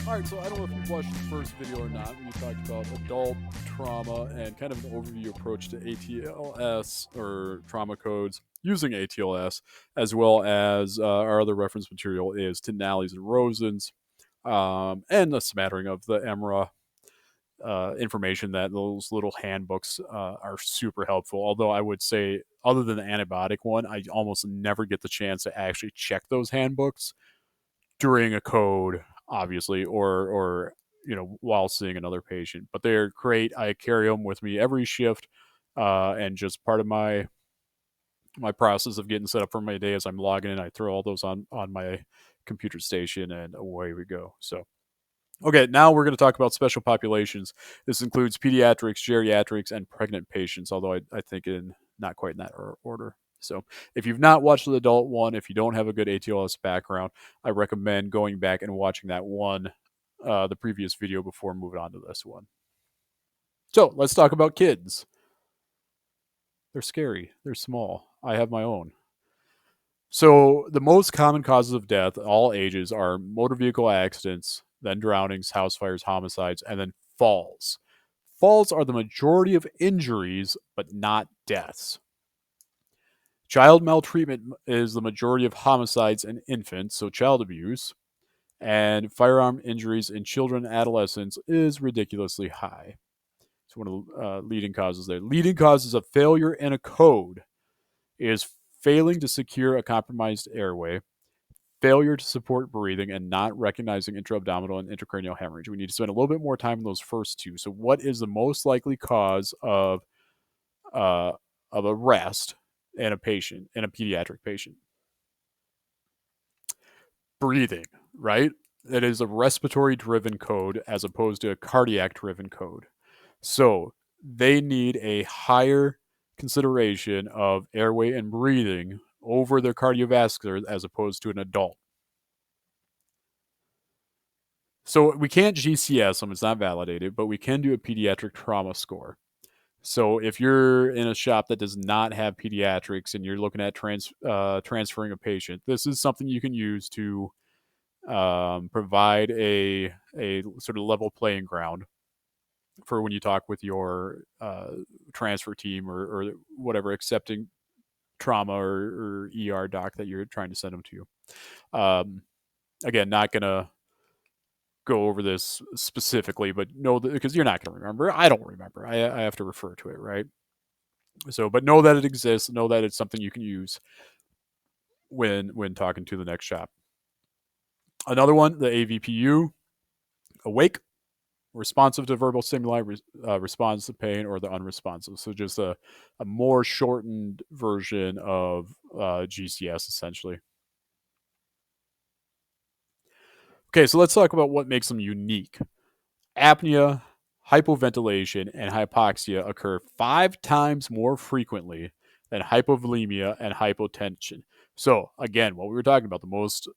All right, so I don't know if you've watched the first video or not. We talked about adult trauma and kind of an overview approach to ATLS or trauma codes using ATLS, as well as our other reference material is Tinali's and Rosen's, and a smattering of the EMRA information. That those little handbooks are super helpful. Although I would say, other than the antibiotic one, I almost never get the chance to actually check those handbooks during a code, obviously, or while seeing another patient. But they're great. I carry them with me every shift, and just part of my process of getting set up for my day as I'm logging in. I throw all those on my computer station, and away we go. So. Okay, now we're going to talk about special populations. This includes pediatrics, geriatrics, and pregnant patients, although I think in not quite in that order. So if you've not watched the adult one, if you don't have a good ATLS background, I recommend going back and watching that one, the previous video, before moving on to this one. So let's talk about kids. They're scary. They're small. I have my own. So the most common causes of death, all ages, are motor vehicle accidents, then drownings, house fires, homicides, and then falls. Falls are the majority of injuries, but not deaths. Child maltreatment is the majority of homicides in infants, so child abuse. And firearm injuries in children and adolescents is ridiculously high. It's one of the leading causes there. Leading causes of failure in a code is failing to secure a compromised airway, failure to support breathing, and not recognizing intra-abdominal and intracranial hemorrhage. We need to spend a little bit more time on those first two. So, what is the most likely cause of arrest in a patient, in a pediatric patient? Breathing, right? It is a respiratory-driven code as opposed to a cardiac-driven code. So, they need a higher consideration of airway and breathing over their cardiovascular as opposed to an adult. So we can't GCS them, it's not validated, but we can do a pediatric trauma score. So if you're in a shop that does not have pediatrics and you're looking at transferring a patient, this is something you can use to provide a sort of level playing ground for when you talk with your transfer team or whatever accepting trauma or ER doc that you're trying to send them to. Again, not going to go over this specifically, but know that, because you're not going to remember. I don't remember. I have to refer to it, right? So, but know that it exists. Know that it's something you can use when talking to the next shop. Another one, the AVPU, awake, responsive to verbal stimuli, responds to pain, or the unresponsive. So just a more shortened version of GCS, essentially. Okay, so let's talk about what makes them unique. Apnea, hypoventilation, and hypoxia occur 5 times more frequently than hypovolemia and hypotension. So, again, what we were talking about, the most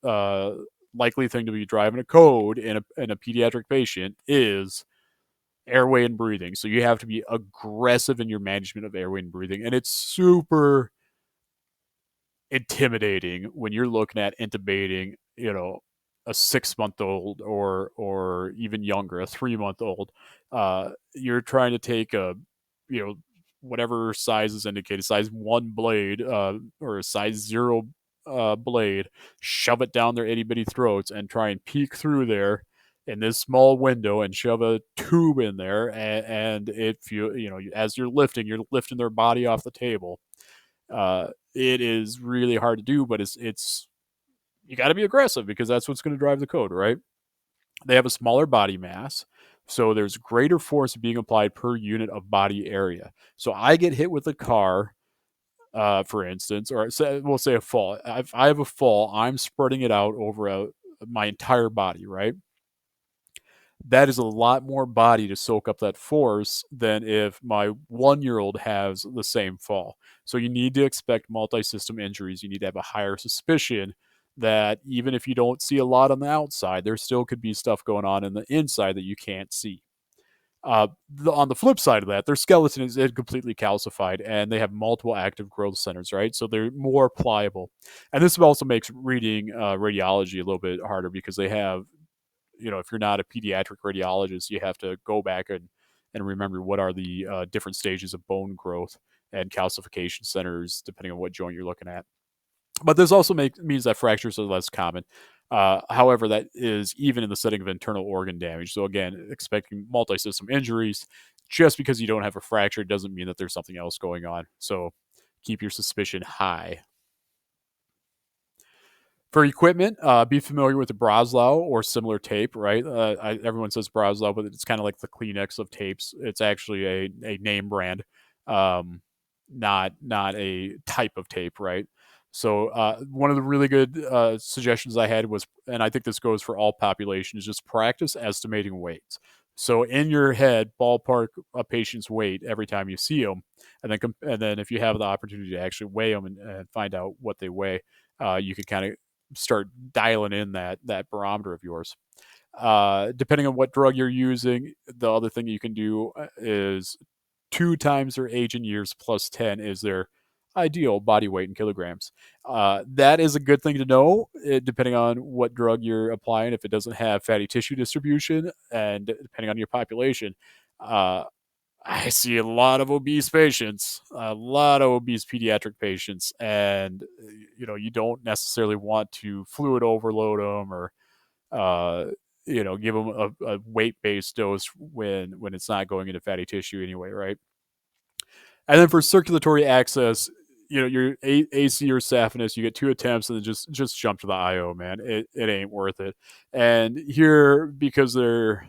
likely thing to be driving a code in a pediatric patient is airway and breathing. So you have to be aggressive in your management of airway and breathing. And it's super intimidating when you're looking at intubating, a 6-month-old or even younger, a 3-month-old. You're trying to take whatever size is indicated, size 1 blade or a size 0 blade, shove it down their itty bitty throats and try and peek through there in this small window and shove a tube in there. And if as you're lifting their body off the table. It is really hard to do, but it's you got to be aggressive because that's what's going to drive the code, right? They have a smaller body mass, so there's greater force being applied per unit of body area. So I get hit with a car, for instance, or we'll say a fall. If I have a fall, I'm spreading it out over my entire body, right? That is a lot more body to soak up that force than if my 1-year-old has the same fall. So you need to expect multi-system injuries. You need to have a higher suspicion that even if you don't see a lot on the outside, there still could be stuff going on in the inside that you can't see. On the flip side of that, their skeleton is completely calcified and they have multiple active growth centers, right? So they're more pliable. And this also makes reading radiology a little bit harder because they have if you're not a pediatric radiologist, you have to go back and remember what are the different stages of bone growth and calcification centers, depending on what joint you're looking at. But this also means that fractures are less common. However, that is even in the setting of internal organ damage. So again, expecting multi-system injuries, just because you don't have a fracture doesn't mean that there's something else going on. So keep your suspicion high. For equipment, be familiar with the Breslau or similar tape, right? Everyone says Breslau, but it's kind of like the Kleenex of tapes. It's actually a name brand, um, not a type of tape, right? So one of the really good suggestions I had was, and I think this goes for all populations, just practice estimating weights. So in your head, ballpark a patient's weight every time you see them, and then if you have the opportunity to actually weigh them and find out what they weigh, you can kind of start dialing in that barometer of yours. Depending on what drug you're using, the other thing you can do is 2 times their age in years plus 10 is their ideal body weight in kilograms. That is a good thing to know, depending on what drug you're applying. If it doesn't have fatty tissue distribution, and depending on your population, uh, I see a lot of obese patients, a lot of obese pediatric patients, and you don't necessarily want to fluid overload them or uh, give them a weight based dose when it's not going into fatty tissue anyway, right? And then for circulatory access, your AC or saphenous, you get 2 attempts and then just jump to the IO, man. It ain't worth it. And here, because they're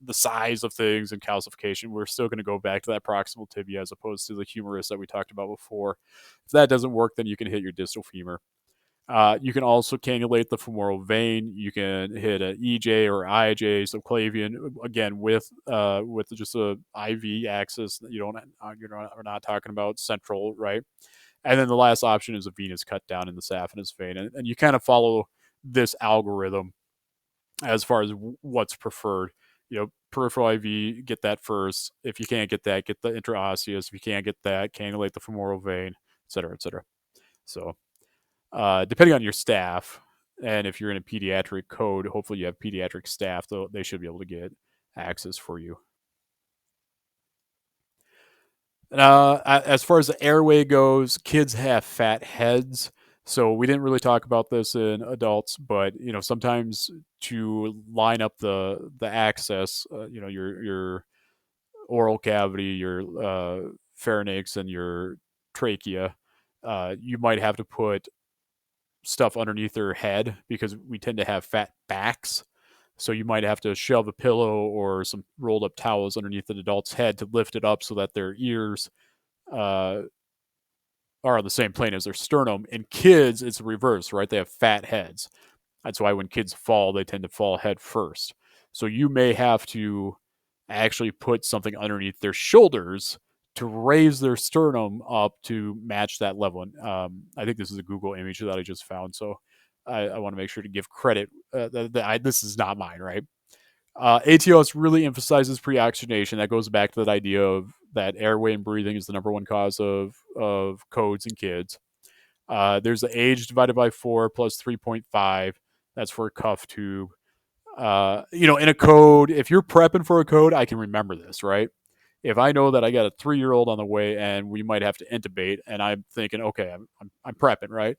the size of things and calcification, we're still going to go back to that proximal tibia as opposed to the humerus that we talked about before. If that doesn't work, then you can hit your distal femur. You can also cannulate the femoral vein. You can hit an EJ or IJ subclavian again with just a IV axis. We're not talking about central, right? And then the last option is a venous cut down in the saphenous vein, and you kind of follow this algorithm as far as what's preferred. Peripheral IV, get that first. If you can't get that, get the intraosseous. If you can't get that, cannulate the femoral vein, et cetera, et cetera. So depending on your staff, and if you're in a pediatric code, hopefully you have pediatric staff, though they should be able to get access for you. As far as the airway goes, kids have fat heads. So we didn't really talk about this in adults, but sometimes to line up the access, your oral cavity, your pharynx, and your trachea, you might have to put stuff underneath their head because we tend to have fat backs. So you might have to shove a pillow or some rolled up towels underneath an adult's head to lift it up so that their ears uh, are on the same plane as their sternum. In kids, it's the reverse, right? They have fat heads. That's why when kids fall, they tend to fall head first. So you may have to actually put something underneath their shoulders to raise their sternum up to match that level. And I think this is a Google image that I just found, so I want to make sure to give credit. This is not mine, right? ATLS really emphasizes pre-oxygenation. That goes back to that idea of that airway and breathing is the number one cause of codes in kids. There's the age divided by 4 plus 3.5. That's for a cuff tube. In a code, if you're prepping for a code, I can remember this, right? If I know that I got a 3-year-old on the way and we might have to intubate, and I'm thinking, okay, I'm prepping, right?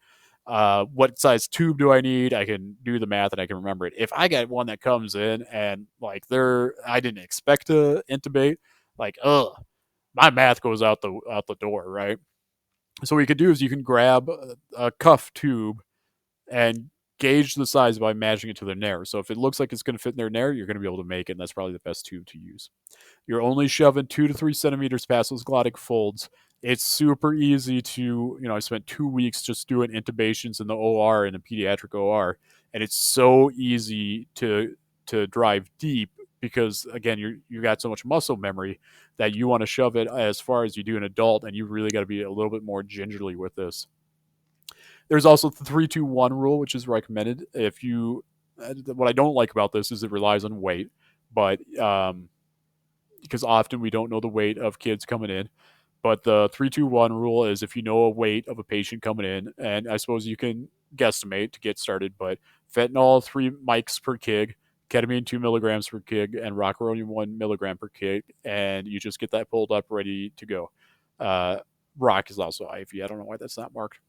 What size tube do I need? I can do the math and I can remember it. If I get one that comes in and like I didn't expect to intubate, like, my math goes out the door, right? So what you could do is you can grab a cuff tube and gauge the size by matching it to their nair. So if it looks like it's going to fit in their nair, you're going to be able to make it, and that's probably the best tube to use. You're only shoving 2 to 3 centimeters past those glottic folds. It's super easy to, I spent 2 weeks just doing intubations in the OR, in the pediatric OR, and it's so easy to drive deep because again, you got so much muscle memory that you want to shove it as far as you do an adult, and you really got to be a little bit more gingerly with this. There's also the 3-2-1 rule, which is recommended. What I don't like about this is it relies on weight, but because often we don't know the weight of kids coming in. But the 3-2-1 rule is if you know a weight of a patient coming in, and I suppose you can guesstimate to get started, but fentanyl 3 mics per kg, ketamine 2 milligrams per kg, and rocuronium 1 milligram per kg, and you just get that pulled up ready to go. Uh, Rock is also IV. I don't know why that's not marked.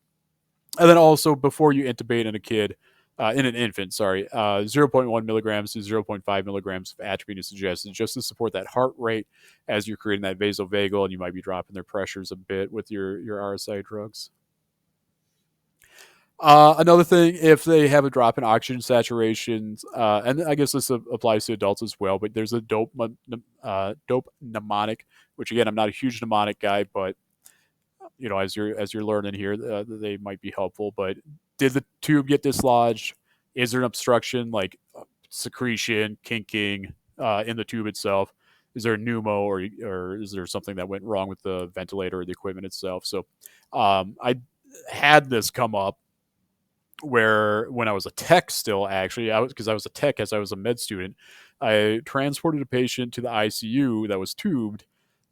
And then also before you intubate in a kid, in an infant, sorry, 0.1 milligrams to 0.5 milligrams of atropine is suggested just to support that heart rate as you're creating that vasovagal, and you might be dropping their pressures a bit with your RSI drugs. Another thing, if they have a drop in oxygen saturations, and I guess this applies to adults as well, but there's a dope mnemonic, which again, I'm not a huge mnemonic guy, but as you're learning here, they might be helpful. But did the tube get dislodged? Is there an obstruction like secretion, kinking in the tube itself? Is there a pneumo, or is there something that went wrong with the ventilator or the equipment itself? So I had this come up where when I was a tech still actually because I was a tech as I was a med student, I transported a patient to the ICU that was tubed,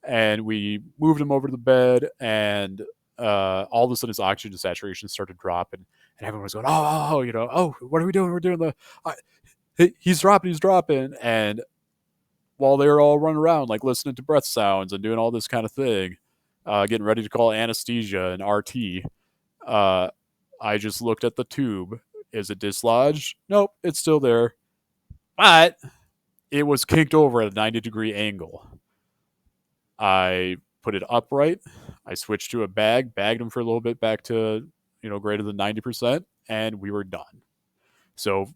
and we moved him over to the bed, and all of a sudden his oxygen saturation started dropping, and everyone was going, oh, what are we doing? We're doing he's dropping, and while they were all running around like listening to breath sounds and doing all this kind of thing, getting ready to call anesthesia and RT, uh, I just looked at the tube. Is it dislodged? Nope, it's still there. But it was kinked over at a 90-degree angle. I put it upright. I switched to a bagged him for a little bit back to, greater than 90%, and we were done. So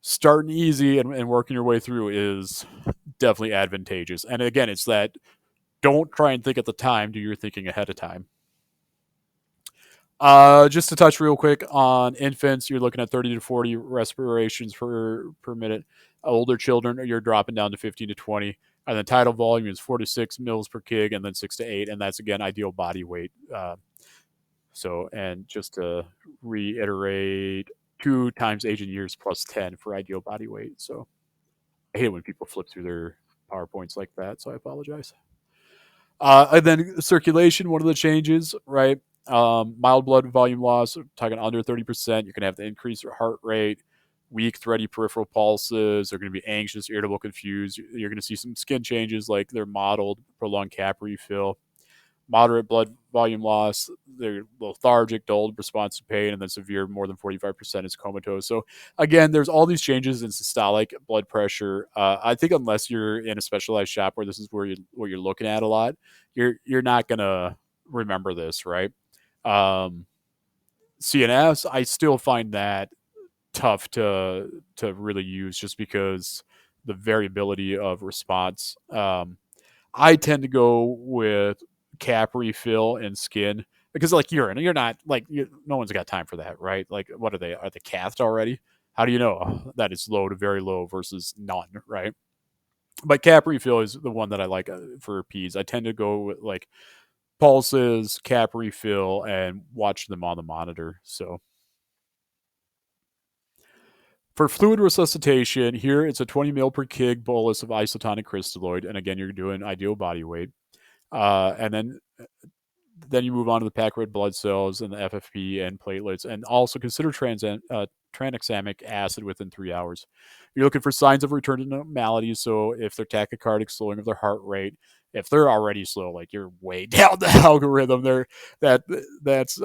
starting easy and working your way through is definitely advantageous. And again, it's that don't try and think at the time, do your thinking ahead of time. Just to touch real quick on infants, you're looking at 30 to 40 respirations per minute. Older children, you're dropping down to 15 to 20. And then tidal volume is 4 to 6 mils per kg, and then 6 to 8. And that's, again, ideal body weight. And just to reiterate, 2 times age in years plus 10 for ideal body weight. So I hate it when people flip through their PowerPoints like that, so I apologize. And then circulation, one of the changes, right? Mild blood volume loss, talking under 30%. You're going to have to increase your heart rate, weak, thready peripheral pulses. They're going to be anxious, irritable, confused. You're going to see some skin changes like they're mottled, prolonged cap refill. Moderate blood volume loss, they're lethargic, dulled response to pain, and then severe, more than 45% is comatose. So again, there's all these changes in systolic blood pressure. I think unless you're in a specialized shop where this is where you're looking at a lot, you're not gonna remember this, right? Um, CNS, I still find that tough to really use just because the variability of response. I tend to go with cap refill and skin because like urine, you're not like no one's got time for that, right? Like what are they? Are they cathed already? How do you know that it's low to very low versus none, right? But cap refill is the one that I like for peds. I tend to go with like pulses, cap refill, and watch them on the monitor. So for fluid resuscitation, here it's a 20 mil per kg bolus of isotonic crystalloid, and again, you're doing ideal body weight. And then you move on to the packed red blood cells and the FFP and platelets, and also consider tranexamic acid within 3 hours. You're looking for signs of return to normality. So if they're tachycardic, slowing of their heart rate, if they're already slow, like you're way down the algorithm, that's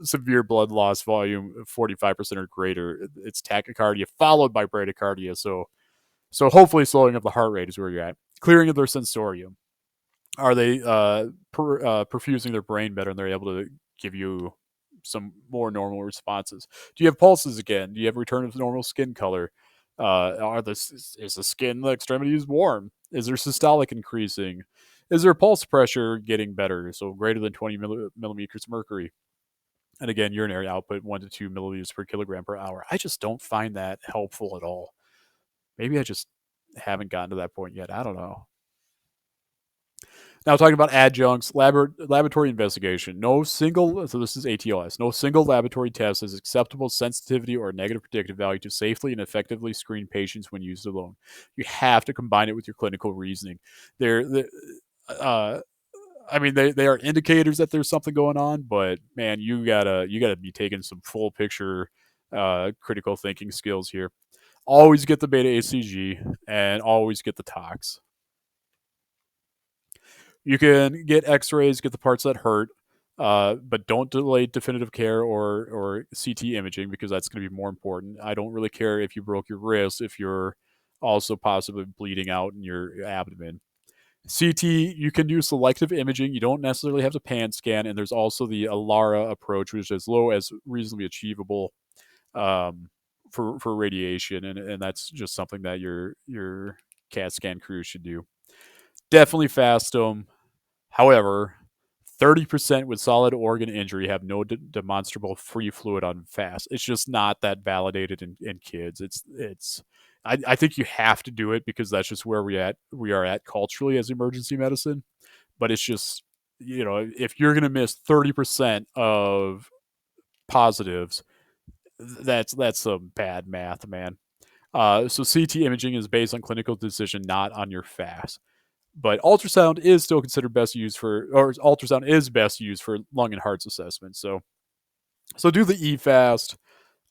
severe blood loss volume 45% or greater. It's tachycardia followed by bradycardia. So hopefully slowing of the heart rate is where you're at. Clearing of their sensorium. Are they perfusing their brain better and they're able to give you some more normal responses? Do you have pulses again? Do you have return of normal skin color? Is the skin, the extremities warm? Is there systolic increasing? Is their pulse pressure getting better? So greater than 20 millimeters mercury. And again, urinary output 1 to 2 milliliters per kilogram per hour. I just don't find that helpful at all. Maybe I just haven't gotten to that point yet. I don't know. Now, talking about adjuncts, laboratory investigation. So this is ATLS. No single laboratory test has acceptable sensitivity or negative predictive value to safely and effectively screen patients when used alone. You have to combine it with your clinical reasoning. Uh, they are indicators that there's something going on, but man, you gotta be taking some full picture critical thinking skills here. always get the beta ACG and always get the tox. You can get X-rays, get the parts that hurt, but don't delay definitive care or CT imaging because that's going to be more important. I don't really care if you broke your wrist if you're also possibly bleeding out in your abdomen. CT, you can do selective imaging. You don't necessarily have to pan scan, and there's also the ALARA approach, which is as low as reasonably achievable um, for radiation, and that's just something that your CAT scan crew should do. Definitely fast them. However, 30% with solid organ injury have no demonstrable free fluid on fast. It's just not that validated in kids. I think you have to do it because that's just where we are at culturally as emergency medicine. But it's just, if you're gonna miss 30% of positives, that's some bad math, man. So CT imaging is based on clinical decision, not on your fast. But ultrasound is still considered best used for, or ultrasound is best used for lung and hearts assessment. So do the EFAST,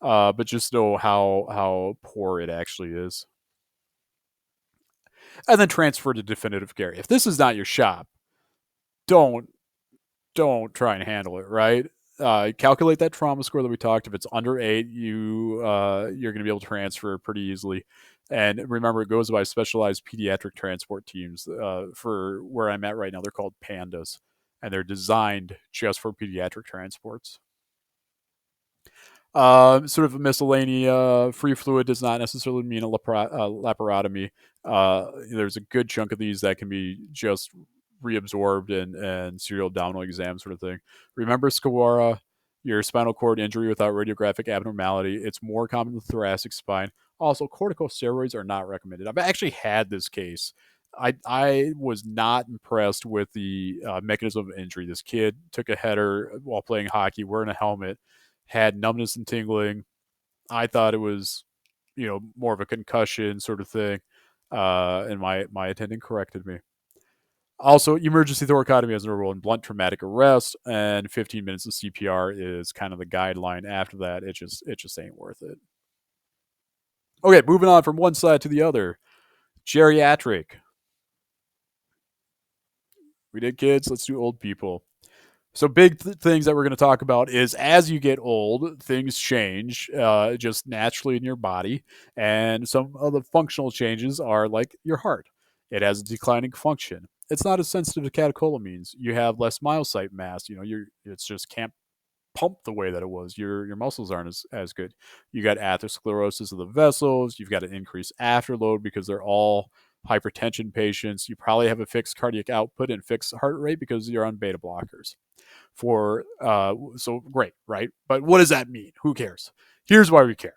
but just know how poor it actually is, and then transfer to definitive care. If this is not your shop, don't try and handle it. Right? Calculate that trauma score that we talked. If it's under 8, you're going to be able to transfer pretty easily. And remember, it goes by specialized pediatric transport teams. For where I'm at right now, they're called PANDAS, and they're designed just for pediatric transports. Sort of a miscellanea. Free fluid does not necessarily mean a laparotomy. There's a good chunk of these that can be just reabsorbed and serial abdominal exam sort of thing. Remember Skawara, your spinal cord injury without radiographic abnormality. It's more common in the thoracic spine. Also, corticosteroids are not recommended. I've actually had this case. I was not impressed with the mechanism of injury. This kid took a header while playing hockey, wearing a helmet, had numbness and tingling. I thought it was, more of a concussion sort of thing, and my attendant corrected me. Also, emergency thoracotomy has no role in blunt traumatic arrest, and 15 minutes of CPR is kind of the guideline. After that, it just ain't worth it. Okay, moving on from one side to the other. Geriatric. We did kids. Let's do old people. So big things that we're going to talk about is as you get old, things change just naturally in your body, and some of the functional changes are like your heart. It has a declining function. It's not as sensitive to catecholamines. You have less myocyte mass. It's just can't pump the way that it was. Your muscles aren't as good. You got atherosclerosis of the vessels. You've got an increased afterload because they're all hypertension patients. You probably have a fixed cardiac output and fixed heart rate because you're on beta blockers so great, right? But what does that mean? Who cares? Here's why we care.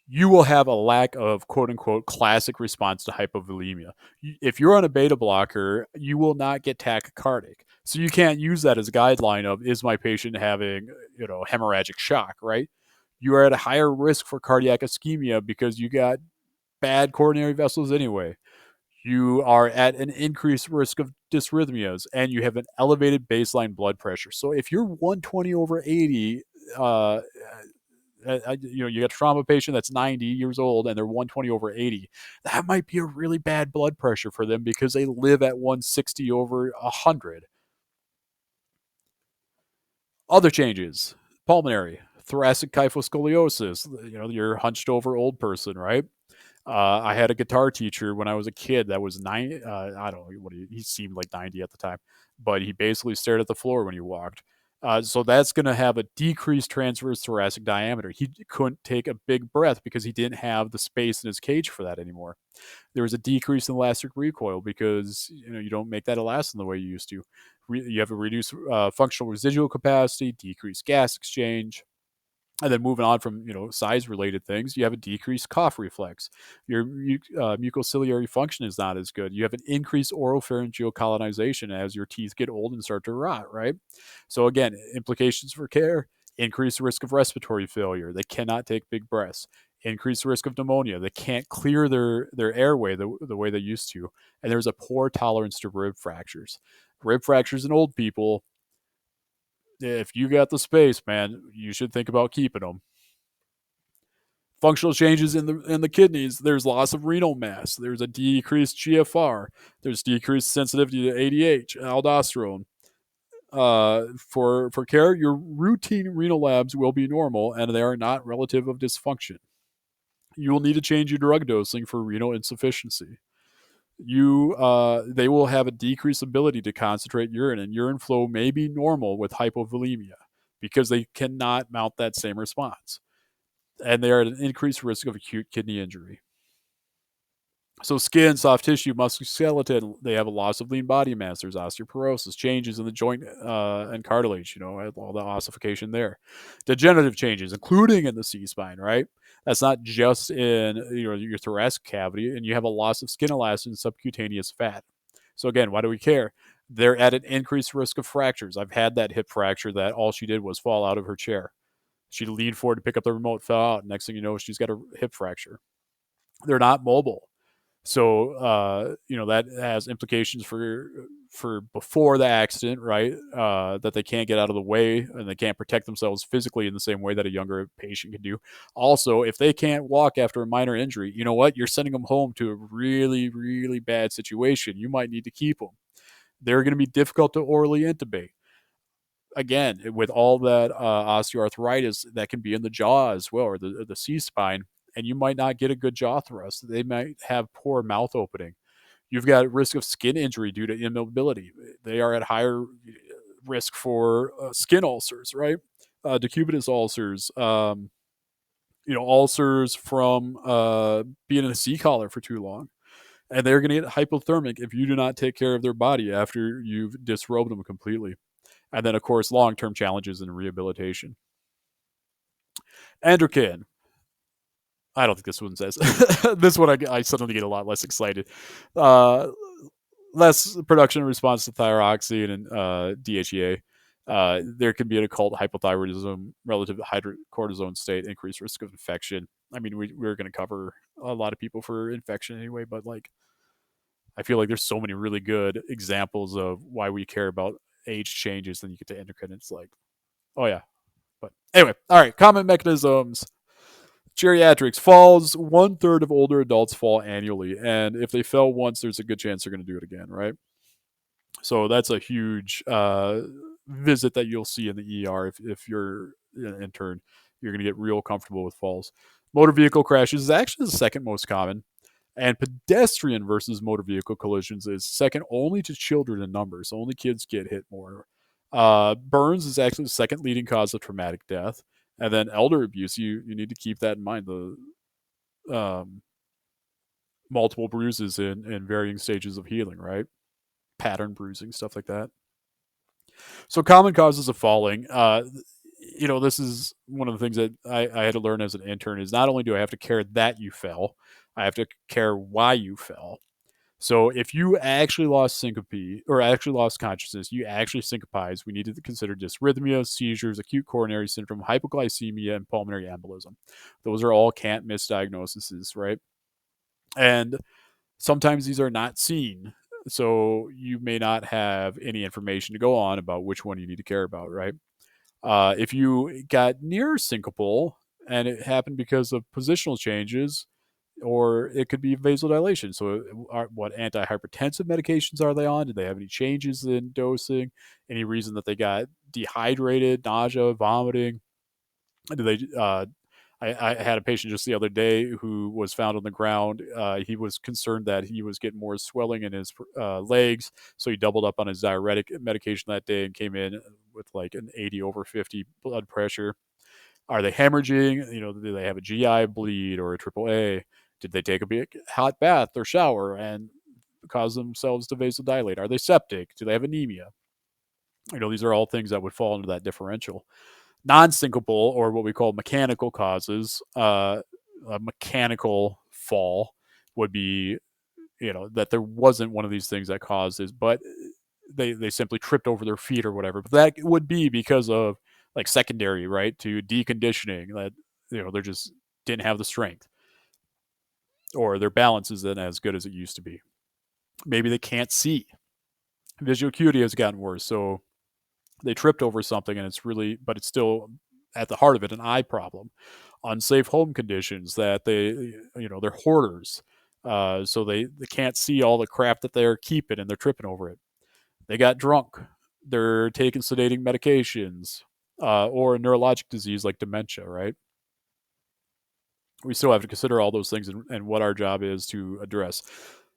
You will have a lack of quote unquote classic response to hypovolemia. If you're on a beta blocker, you will not get tachycardic. So you can't use that as a guideline of is my patient having, hemorrhagic shock, right? You are at a higher risk for cardiac ischemia because you got bad coronary vessels anyway. You are at an increased risk of dysrhythmias and you have an elevated baseline blood pressure. So if you're 120 over 80, you got a trauma patient that's 90 years old and they're 120 over 80, that might be a really bad blood pressure for them because they live at 160 over 100. Other changes: pulmonary, thoracic kyphoscoliosis, you're hunched over old person, right? I had a guitar teacher when I was a kid that was I don't know what he seemed like 90 at the time, but he basically stared at the floor when he walked. So that's going to have a decreased transverse thoracic diameter. He couldn't take a big breath because he didn't have the space in his cage for that anymore. There was a decrease in elastic recoil because you don't make that elastin the way you used to. You have a reduced functional residual capacity, decreased gas exchange. And then moving on from size related things, you have a decreased cough reflex. Your mucociliary function is not as good. You have an increased oropharyngeal colonization as your teeth get old and start to rot. Right. So again, implications for care: increased risk of respiratory failure. They cannot take big breaths. Increased risk of pneumonia. They can't clear their airway the way they used to. And there's a poor tolerance to rib fractures. Rib fractures in old people, if you got the space, man, you should think about keeping them. Functional changes in the kidneys. There's loss of renal mass. There's a decreased GFR. There's decreased sensitivity to ADH, aldosterone. For care, your routine renal labs will be normal and they are not relative of dysfunction. You will need to change your drug dosing for renal insufficiency. They will have a decreased ability to concentrate urine, and urine flow may be normal with hypovolemia because they cannot mount that same response, and they are at an increased risk of acute kidney injury. So skin, soft tissue, musculoskeleton, they have a loss of lean body mass. There's osteoporosis, changes in the joint and cartilage, all the ossification there. Degenerative changes, including in the C-spine, right? That's not just in your thoracic cavity, and you have a loss of skin elastin and subcutaneous fat. So again, why do we care? They're at an increased risk of fractures. I've had that hip fracture that all she did was fall out of her chair. She leaned forward to pick up the remote, fell out. Next thing you know, she's got a hip fracture. They're not mobile. So that has implications for before the accident, right? That they can't get out of the way and they can't protect themselves physically in the same way that a younger patient can do. Also, if they can't walk after a minor injury, you know what? You're sending them home to a really, really bad situation. You might need to keep them. They're going to be difficult to orally intubate. Again, with all that osteoarthritis that can be in the jaw as well, or the C spine, and you might not get a good jaw thrust. They might have poor mouth opening. You've got risk of skin injury due to immobility. They are at higher risk for skin ulcers, right? Decubitus ulcers, ulcers from being in a sea collar for too long. And they're going to get hypothermic if you do not take care of their body after you've disrobed them completely. And then, of course, long-term challenges in rehabilitation. Endocrine. I don't think this one says. This one I suddenly get a lot less excited. Less production in response to thyroxine and DHEA. There can be an occult hypothyroidism relative to hydrocortisone state, increased risk of infection. I mean, we're going to cover a lot of people for infection anyway, but I feel like there's so many really good examples of why we care about age changes. Then you get to endocrine, it's like, oh yeah. But anyway, all right, common mechanisms. Geriatrics. Falls, 1/3 of older adults fall annually, and if they fell once, there's a good chance they're going to do it again, right? So that's a huge visit that you'll see in the ER if you're an intern. You're going to get real comfortable with falls. Motor vehicle crashes is actually the second most common, and pedestrian versus motor vehicle collisions is second only to children in numbers. Only kids get hit more. Burns is actually the second leading cause of traumatic death. And then elder abuse, you need to keep that in mind. The multiple bruises in varying stages of healing, right? Pattern bruising, stuff like that. So common causes of falling. This is one of the things that I had to learn as an intern is not only do I have to care that you fell, I have to care why you fell. So if you actually lost syncope or actually lost consciousness, you actually syncopized, we need to consider dysrhythmia, seizures, acute coronary syndrome, hypoglycemia, and pulmonary embolism. Those are all can't miss diagnoses, right? And sometimes these are not seen. So you may not have any information to go on about which one you need to care about, right? If you got near syncopal and it happened because of positional changes, or it could be vasodilation. So, what antihypertensive medications are they on? Did they have any changes in dosing? Any reason that they got dehydrated, nausea, vomiting? Did they? I had a patient just the other day who was found on the ground. He was concerned that he was getting more swelling in his legs, so he doubled up on his diuretic medication that day and came in with like an 80/50 blood pressure. Are they hemorrhaging? Do they have a GI bleed or a AAA? Did they take a big hot bath or shower and cause themselves to vasodilate? Are they septic? Do they have anemia? These are all things that would fall into that differential. Non-syncopal, or what we call mechanical causes, a mechanical fall would be, that there wasn't one of these things that caused this, but they simply tripped over their feet or whatever. But that would be because of like secondary, right, to deconditioning, that they just didn't have the strength, or their balance isn't as good as it used to be. Maybe they can't see. Visual acuity has gotten worse, so they tripped over something and but it's still at the heart of it an eye problem. Unsafe home conditions that they're hoarders, so they can't see all the crap that they're keeping and they're tripping over it. They got drunk. They're taking sedating medications, or a neurologic disease like dementia, right? We still have to consider all those things and what our job is to address.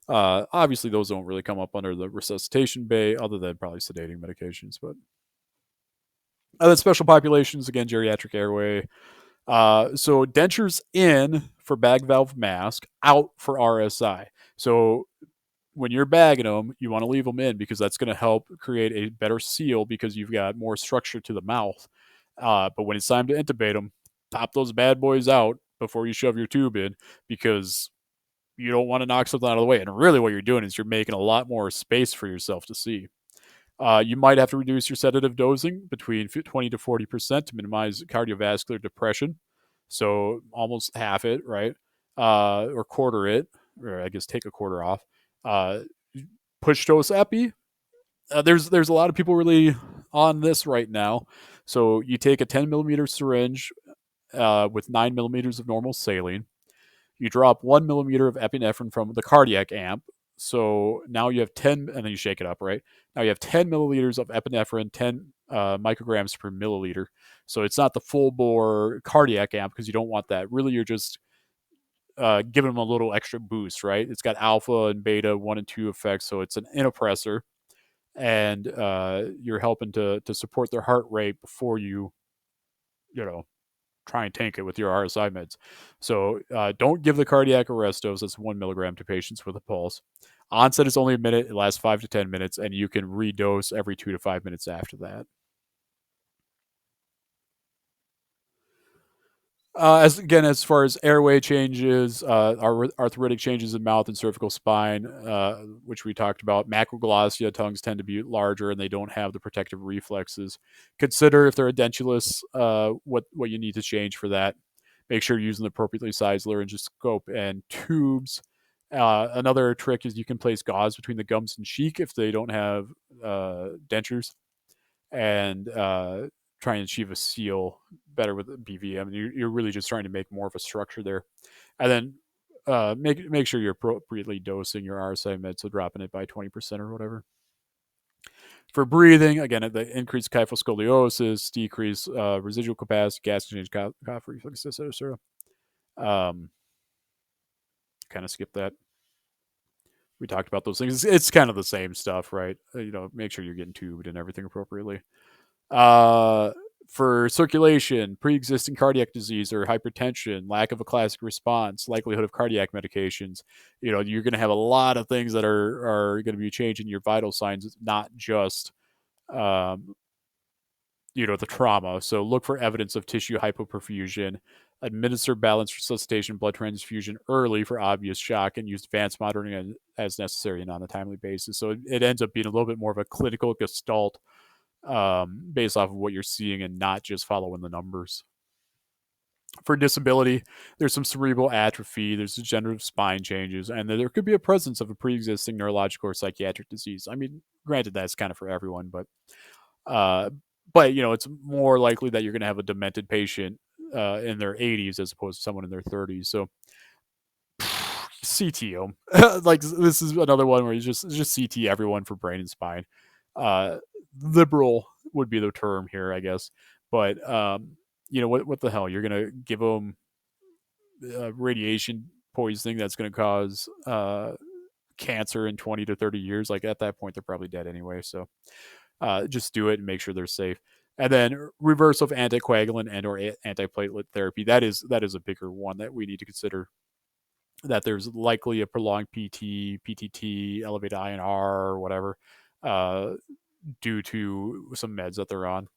Obviously, those don't really come up under the resuscitation bay, other than probably sedating medications. But then special populations, again, geriatric airway. So dentures in for bag valve mask, out for RSI. So when you're bagging them, you want to leave them in because that's going to help create a better seal because you've got more structure to the mouth. But when it's time to intubate them, pop those bad boys out before you shove your tube in because you don't want to knock something out of the way. And really, what you're doing is you're making a lot more space for yourself to see. You might have to reduce your sedative dosing between 20 to 40% to minimize cardiovascular depression. So almost half it, right? Or quarter it, or I guess take a quarter off. Uh, Push dose epi. There's a lot of people really on this right now. So you take a 10 millimeter syringe with 9 millimeters of normal saline. You drop 1 millimeter of epinephrine from the cardiac amp. So now you have 10, and then you shake it up, right? Now you have 10 milliliters of epinephrine, 10 micrograms per milliliter. So it's not the full bore cardiac amp because you don't want that. Really, you're just giving them a little extra boost, right? It's got alpha and beta 1 and 2 effects. So it's an inoppressor, and you're helping to support their heart rate before you know, try and tank it with your RSI meds. So don't give the cardiac arrest dose. That's 1 milligram to patients with a pulse. Onset is only a minute. It lasts 5 to 10 minutes, and you can redose every 2 to 5 minutes after that. As far as airway changes, arthritic changes in mouth and cervical spine, which we talked about, macroglossia tongues tend to be larger and they don't have the protective reflexes. Consider if they're edentulous, what you need to change for that. Make sure you're using the appropriately sized laryngoscope and tubes. Another trick is you can place gauze between the gums and cheek if they don't have dentures, and try and achieve a seal better with BV. I mean, you're really just trying to make more of a structure there, and then make sure you're appropriately dosing your RSI meds, so dropping it by 20% or whatever. For breathing, again, the increased kyphoscoliosis, decrease residual capacity, gas exchange, cough reflex, etc. Kind of skip that. We talked about those things. It's kind of the same stuff, right? Make sure you're getting tubed and everything appropriately. Uh, for circulation, pre-existing cardiac disease or hypertension, lack of a classic response, likelihood of cardiac medications, you're going to have a lot of things that are going to be changing your vital signs. It's not just, um, the trauma. So look for evidence of tissue hypoperfusion. Administer balanced resuscitation blood transfusion early for obvious shock, and use advanced monitoring as necessary and on a timely basis. So it ends up being a little bit more of a clinical gestalt, based off of what you're seeing and not just following the numbers. For disability, there's some cerebral atrophy, there's degenerative spine changes, and there could be a presence of a pre-existing neurological or psychiatric disease. I mean, granted, that's kind of for everyone, uh, but it's more likely that you're going to have a demented patient in their 80s as opposed to someone in their 30s. So CT them. Like, this is another one where you just CT everyone for brain and spine. Uh, Liberal would be the term here, I guess. But what the hell? You're gonna give them radiation poisoning that's gonna cause cancer in 20 to 30 years. Like, at that point, they're probably dead anyway. So just do it and make sure they're safe. And then reverse of anticoagulant and or antiplatelet therapy. That is a bigger one that we need to consider. That there's likely a prolonged PT, PTT, elevated INR, or whatever, uh, due to some meds that they're on.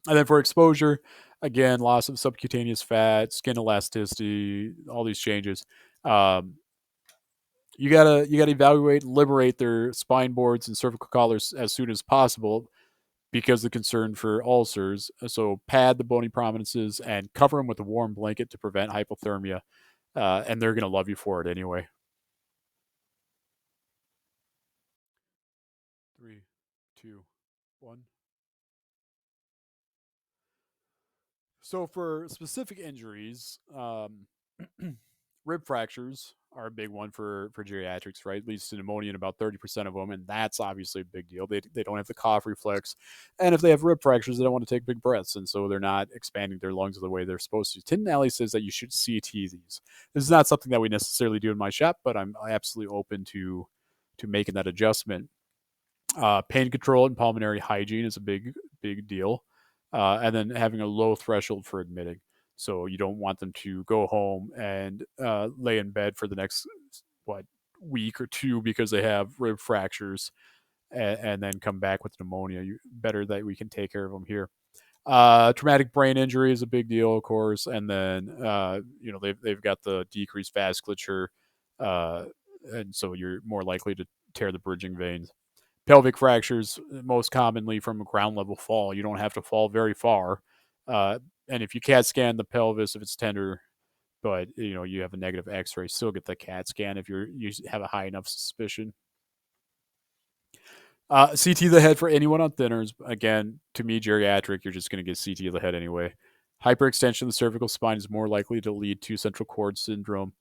And then for exposure, again, loss of subcutaneous fat, skin elasticity, all these changes. Um, you gotta evaluate, liberate their spine boards and cervical collars as soon as possible because of the concern for ulcers. So pad the bony prominences and cover them with a warm blanket to prevent hypothermia. And they're gonna love you for it anyway. 3, 2, 1. So for specific injuries, rib fractures are a big one for geriatrics, right? Leads to pneumonia in about 30% of them, and that's obviously a big deal. They don't have the cough reflex, and if they have rib fractures, they don't want to take big breaths, and so they're not expanding their lungs the way they're supposed to. Tim Nally says that you should CT these. This is not something that we necessarily do in my shop, but I'm absolutely open to making that adjustment. Pain control and pulmonary hygiene is a big deal, and then having a low threshold for admitting. So you don't want them to go home and lay in bed for the next what week or two because they have rib fractures and then come back with pneumonia. Better that we can take care of them here. Traumatic brain injury is a big deal, of course, and then they've got the decreased vasculature, uh, and so you're more likely to tear the bridging veins. Pelvic fractures, most commonly from a ground level fall. You don't have to fall very far. And if you CAT scan the pelvis, if it's tender, but you have a negative X-ray, still get the CAT scan if you have a high enough suspicion. CT of the head for anyone on thinners. Again, to me, geriatric, you're just going to get CT of the head anyway. Hyperextension of the cervical spine is more likely to lead to central cord syndrome.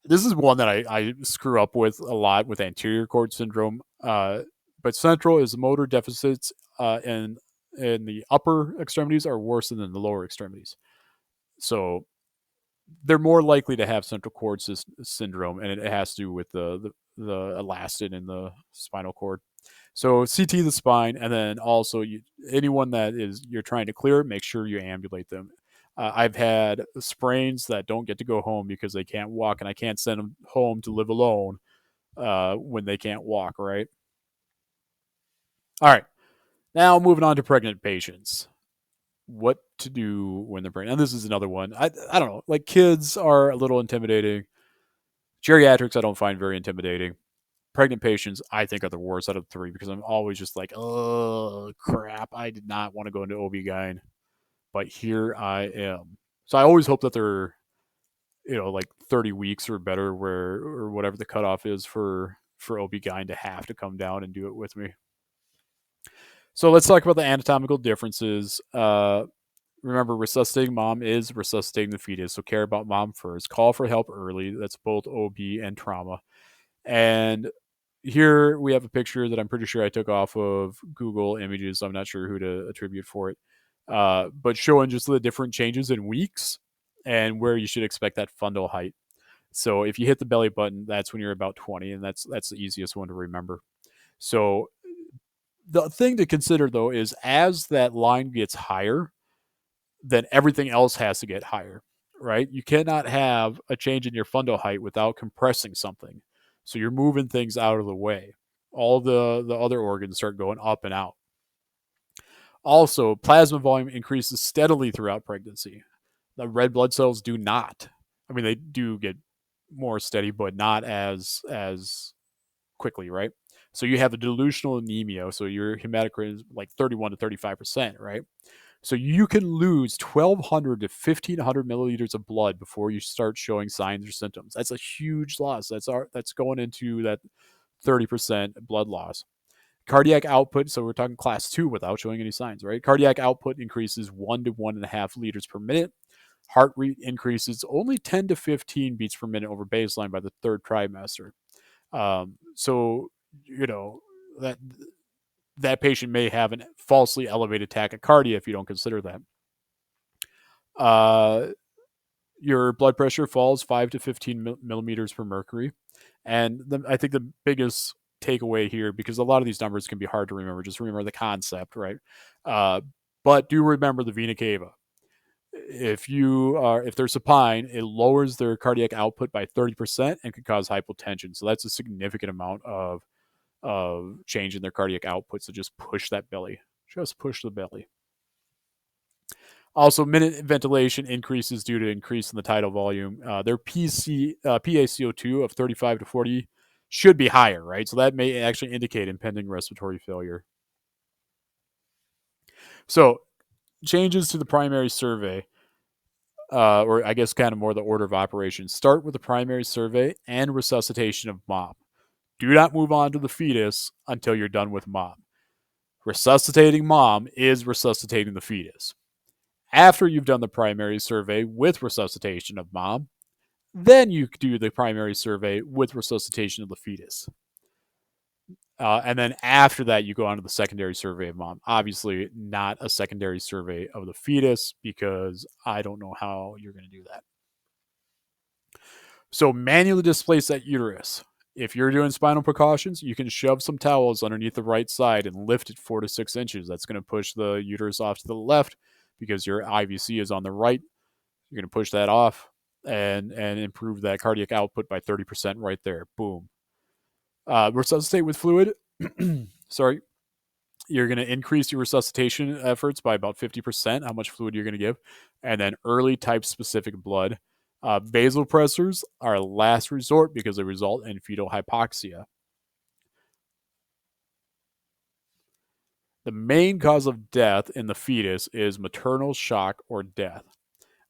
This is one that I screw up with a lot with anterior cord syndrome. But central is motor deficits in the upper extremities are worse than in the lower extremities. So they're more likely to have central cord syndrome, and it has to do with the elastin in the spinal cord. So CT the spine, and then also anyone that you're trying to clear, make sure you ambulate them. I've had sprains that don't get to go home because they can't walk, and I can't send them home to live alone when they can't walk. Right. All right. Now moving on to pregnant patients. What to do when they're pregnant? And this is another one. I don't know. Like kids are a little intimidating. Geriatrics I don't find very intimidating. Pregnant patients I think are the worst out of the three because I'm always just like, oh crap, I did not want to go into OB-GYN, but here I am. So I always hope that they're like 30 weeks or better, or whatever the cutoff is for OB-GYN to have to come down and do it with me. So let's talk about the anatomical differences. Remember, resuscitating mom is resuscitating the fetus, so care about mom first. Call for help early. That's both OB and trauma. And here we have a picture that I'm pretty sure I took off of Google Images. I'm not sure who to attribute for it, but showing just the different changes in weeks and where you should expect that fundal height. So if you hit the belly button, that's when you're about 20, and that's the easiest one to remember. So the thing to consider though is as that line gets higher, then everything else has to get higher, right? You cannot have a change in your fundal height without compressing something. So you're moving things out of the way. All the other organs start going up and out. Also, plasma volume increases steadily throughout pregnancy. The red blood cells do not. I mean, they do get more steady, but not as quickly, right? So you have a dilutional anemia. So your hematocrit is like 31 to 35%, right? So you can lose 1,200 to 1,500 milliliters of blood before you start showing signs or symptoms. That's a huge loss. That's going into that 30% blood loss. Cardiac output, so we're talking class 2 without showing any signs, right? Cardiac output increases 1 to 1.5 liters per minute. Heart rate increases only 10 to 15 beats per minute over baseline by the third trimester. So, that patient may have a falsely elevated tachycardia if you don't consider that. Your blood pressure falls 5 to 15 millimeters per mercury. And I think the biggest takeaway here, because a lot of these numbers can be hard to remember, just remember the concept, right? But do remember the vena cava. If they're supine, it lowers their cardiac output by 30% and could cause hypotension. So that's a significant amount of change in their cardiac output. So just push that belly. Just push the belly. Also, minute ventilation increases due to increase in the tidal volume. Their PaCO2 of 35 to 40 should be higher, right? So that may actually indicate impending respiratory failure. So changes to the primary survey, or I guess kind of more the order of operations. Start with the primary survey and resuscitation of mom. Do not move on to the fetus until you're done with mom. Resuscitating mom is resuscitating the fetus. After you've done the primary survey with resuscitation of mom, then you do the primary survey with resuscitation of the fetus. And then after that, you go on to the secondary survey of mom. Obviously, not a secondary survey of the fetus because I don't know how you're going to do that. So, manually displace that uterus. If you're doing spinal precautions, you can shove some towels underneath the right side and lift it 4 to 6 inches. That's going to push the uterus off to the left because your IVC is on the right. You're going to push that off and improve that cardiac output by 30% right there. Boom. Resuscitate with fluid. Sorry. You're going to increase your resuscitation efforts by about 50%, how much fluid you're going to give. And then early type specific blood. Vasopressors are a last resort because they result in fetal hypoxia. The main cause of death in the fetus is maternal shock or death.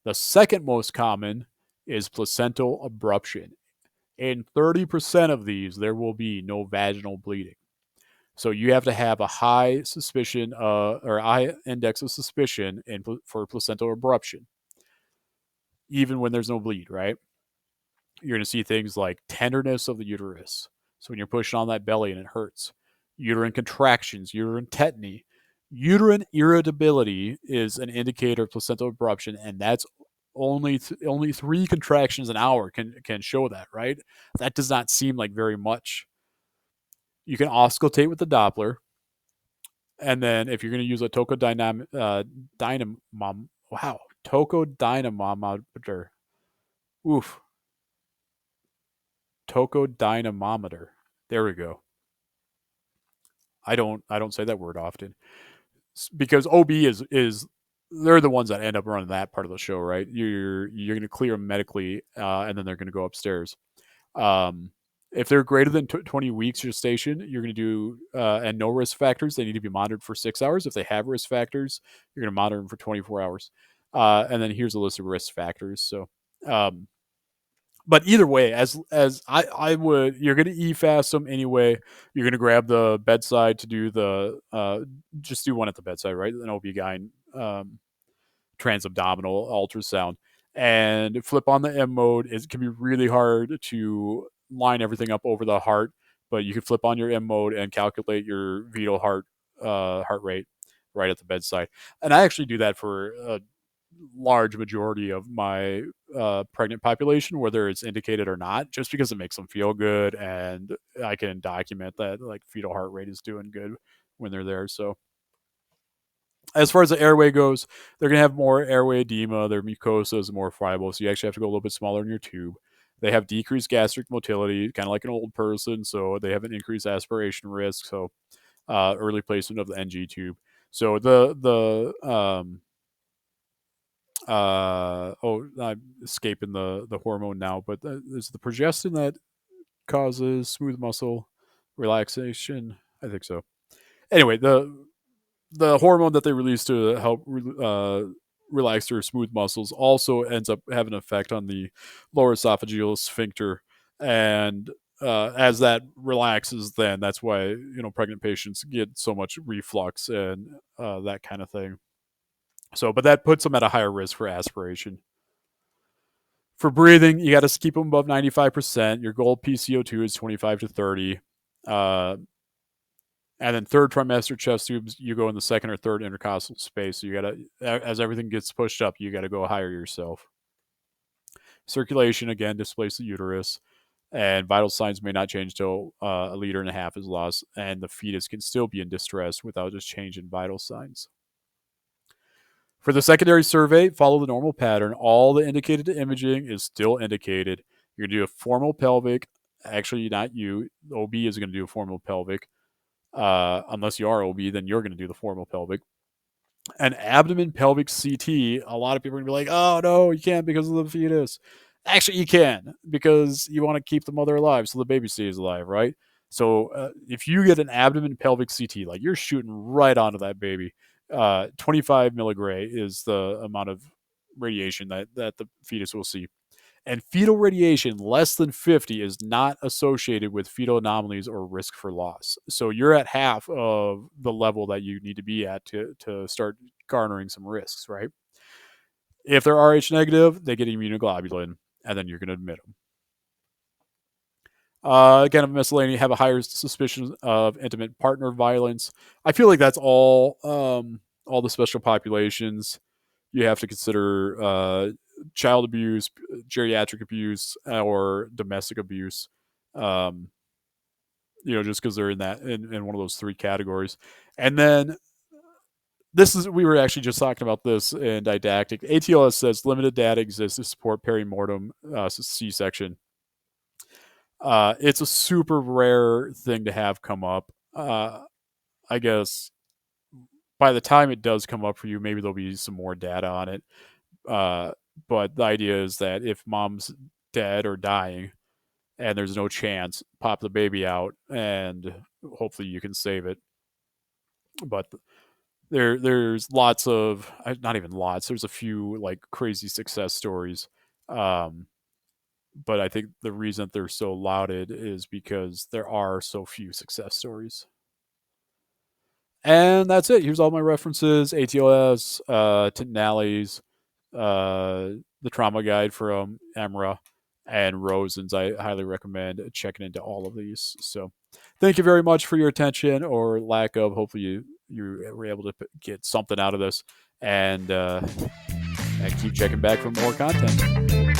The second most common is placental abruption. In 30% of these, there will be no vaginal bleeding. So you have to have a high suspicion or high index of suspicion for placental abruption, even when there's no bleed, right? You're going to see things like tenderness of the uterus. So when you're pushing on that belly and it hurts, uterine contractions, uterine tetany, uterine irritability is an indicator of placental abruption, and that's only 3 contractions an hour can show that, right? That does not seem like very much. You can auscultate with the Doppler, and then if you're going to use a tocodynamometer, oof, tocodynamometer. There we go. I don't say that word often because OB is they're the ones that end up running that part of the show, right? You're going to clear them medically, and then they're going to go upstairs. If they're greater than 20 weeks gestation, you're going to do and no risk factors. They need to be monitored for 6 hours. If they have risk factors, you're going to monitor them for 24 hours. And then here's a list of risk factors. So, but either way, as I would, you're going to EFAS them anyway. You're going to grab the bedside to do the just do one at the bedside, right? An OB-GYN transabdominal ultrasound and flip on the M mode. It can be really hard to line everything up over the heart, but you can flip on your M mode and calculate your vital heart rate right at the bedside. And I actually do that for a large majority of my pregnant population, whether it's indicated or not, just because it makes them feel good, and I can document that like fetal heart rate is doing good when they're there. So as far as the airway goes, they're going to have more airway edema. Their mucosa is more friable, so you actually have to go a little bit smaller in your tube. They have decreased gastric motility, kind of like an old person, so they have an increased aspiration risk. So early placement of the NG tube. So I'm escaping the hormone now, but is the progestin that causes smooth muscle relaxation? I think so. Anyway, the hormone that they release to help relax their smooth muscles also ends up having an effect on the lower esophageal sphincter, and as that relaxes, then that's why pregnant patients get so much reflux and that kind of thing. So, but that puts them at a higher risk for aspiration. For breathing, you got to keep them above 95%. Your goal PCO2 is 25 to 30. And then third trimester chest tubes, you go in the second or third intercostal space. So you got to, as everything gets pushed up, you got to go higher yourself. Circulation, again, displace the uterus. And vital signs may not change till 1.5 liters is lost. And the fetus can still be in distress without just change in vital signs. For the secondary survey, follow the normal pattern. All the indicated imaging is still indicated. You're going to do a formal pelvic. Actually, not you. OB is going to do a formal pelvic. Unless you are OB, then you're going to do the formal pelvic. An abdomen pelvic CT, a lot of people are going to be like, oh, no, you can't because of the fetus. Actually, you can because you want to keep the mother alive so the baby stays alive, right? So if you get an abdomen pelvic CT, like you're shooting right onto that baby. 25 milligray is the amount of radiation that the fetus will see. And fetal radiation less than 50 is not associated with fetal anomalies or risk for loss. So you're at half of the level that you need to be at to start garnering some risks, right? If they're Rh negative, they get immunoglobulin, and then you're going to admit them. Again, of miscellany, have a higher suspicion of intimate partner violence. I feel like that's all the special populations. You have to consider child abuse, geriatric abuse, or domestic abuse. Um, just because they're in one of those three categories. And then we were actually just talking about this in didactic. ATLS says limited data exists to support perimortem C-section. It's a super rare thing to have come up. I guess by the time it does come up for you, maybe there'll be some more data on it. But the idea is that if mom's dead or dying and there's no chance, pop the baby out and hopefully you can save it. But there's lots of, not even lots, there's a few like crazy success stories. But I think the reason that they're so lauded is because there are so few success stories. And that's it. Here's all my references: ATLS, Tintinales, the trauma guide from EMRA, and Rosen's. I highly recommend checking into all of these. So thank you very much for your attention or lack of. Hopefully you were able to get something out of this, and keep checking back for more content.